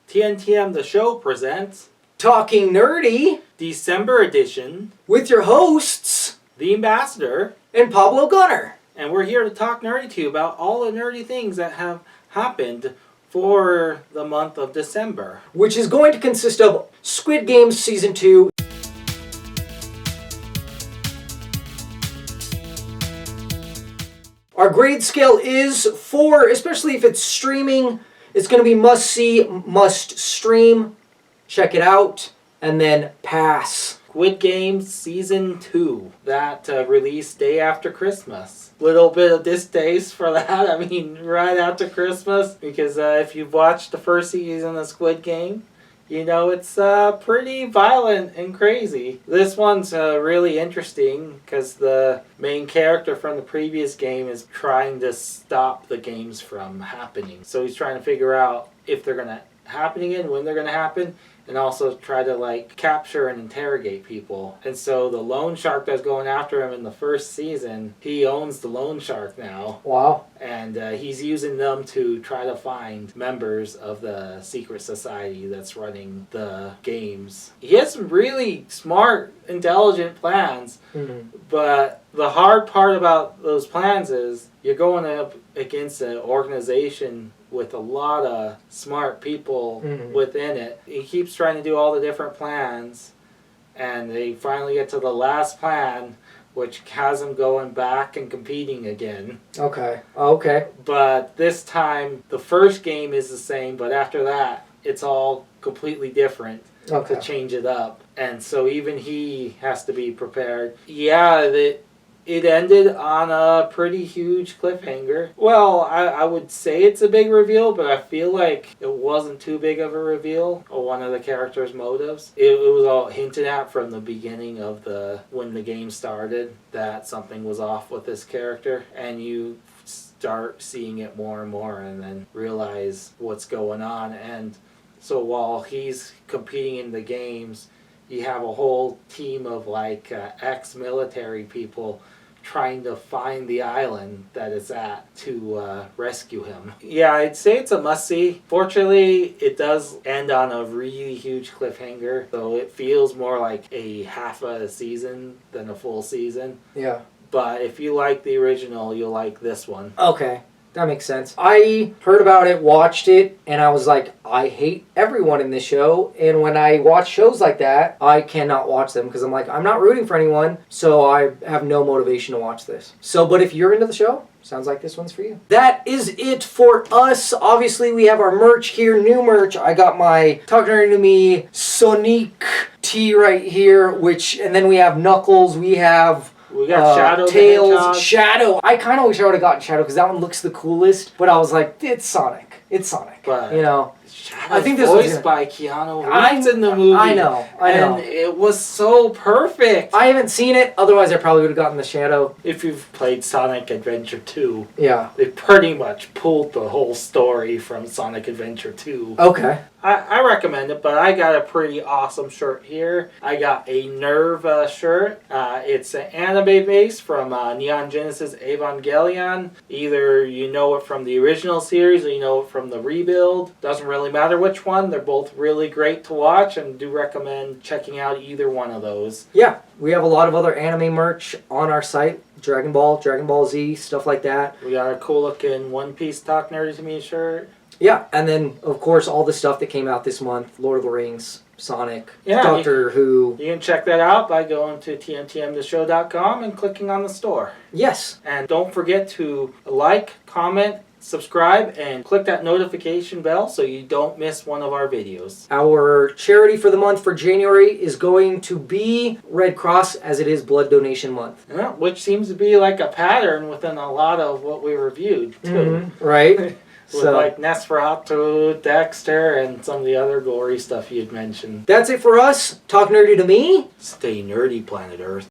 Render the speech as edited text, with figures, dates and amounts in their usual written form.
TNTM The Show presents Talking Nerdy December edition with your hosts, The Ambassador and Pablo Gunner. And we're here to talk nerdy to you about all the nerdy things that have happened for the month of December. Which is going to consist of Squid Game Season 2. Our grade scale is 4, especially if it's streaming. It's going to be must see, must stream. Check it out, and then pass. Squid Game Season 2. That released day after Christmas. Little bit of distaste for that. I mean, right after Christmas. Because if you've watched the first season of Squid Game, you know it's pretty violent and crazy. This one's really interesting because the main character from the previous game is trying to stop the games from happening. So he's trying to figure out if they're going to happen again, when they're going to happen, and also try to capture and interrogate people. And so the loan shark that's going after him in the first season, he owns the loan shark now. Wow. And he's using them to try to find members of the secret society that's running the games. He has some really smart, intelligent plans, but the hard part about those plans is you're going up against an organization with a lot of smart people within it. He keeps trying to do all the different plans, and they finally get to the last plan, which has him going back and competing again. Okay. But this time, the first game is the same, but after that, it's all completely different to change it up. And so even he has to be prepared. Yeah, it ended on a pretty huge cliffhanger. Well, I would say it's a big reveal, but I feel like it wasn't too big of a reveal of one of the characters' motives. It was all hinted at from the beginning of when the game started that something was off with this character, and you start seeing it more and more and then realize what's going on. And so while he's competing in the games, you have a whole team of ex-military people trying to find the island that it's at to rescue him. Yeah, I'd say it's a must-see. Fortunately, it does end on a really huge cliffhanger, so it feels more like a half a season than a full season. Yeah. But if you like the original, you'll like this one. Okay. That makes sense. I heard about it, watched it, and I was like, I hate everyone in this show. And when I watch shows like that, I cannot watch them because I'm like, I'm not rooting for anyone, so I have no motivation to watch this. But if you're into the show, sounds like this one's for you. That is it for us. Obviously, we have our merch here, new merch. I got my Talking Nerdy to Me Sonic tee right here, and then we have Knuckles, we got Shadow, Tails, Shadow. I kind of wish I would have gotten Shadow because that one looks the coolest. But I was like, it's Sonic. But Shadow's I think this voiced was by Keanu Reeves in the movie. I know. And it was so perfect. I haven't seen it. Otherwise, I probably would have gotten the Shadow. If you've played Sonic Adventure 2, yeah, they pretty much pulled the whole story from Sonic Adventure 2. Okay. I recommend it, but I got a pretty awesome shirt here. I got a Nerve shirt. It's an anime base from Neon Genesis Evangelion. Either you know it from the original series or you know it from the rebuild. Doesn't really matter which one. They're both really great to watch, and do recommend checking out either one of those. Yeah, we have a lot of other anime merch on our site. Dragon Ball Z, stuff like that. We got a cool looking One Piece Talk Nerdy to Me shirt. Yeah, and then, of course, all the stuff that came out this month. Lord of the Rings, Sonic, Doctor Who. You can check that out by going to TNTMTheShow.com and clicking on the store. Yes. And don't forget to like, comment, subscribe, and click that notification bell so you don't miss one of our videos. Our charity for the month for January is going to be Red Cross, as it is Blood Donation Month. Yeah, which seems to be like a pattern within a lot of what we reviewed, too. Right. With Nosferatu, Dexter, and some of the other gory stuff you'd mentioned. That's it for us. Talk Nerdy to Me. Stay nerdy, Planet Earth.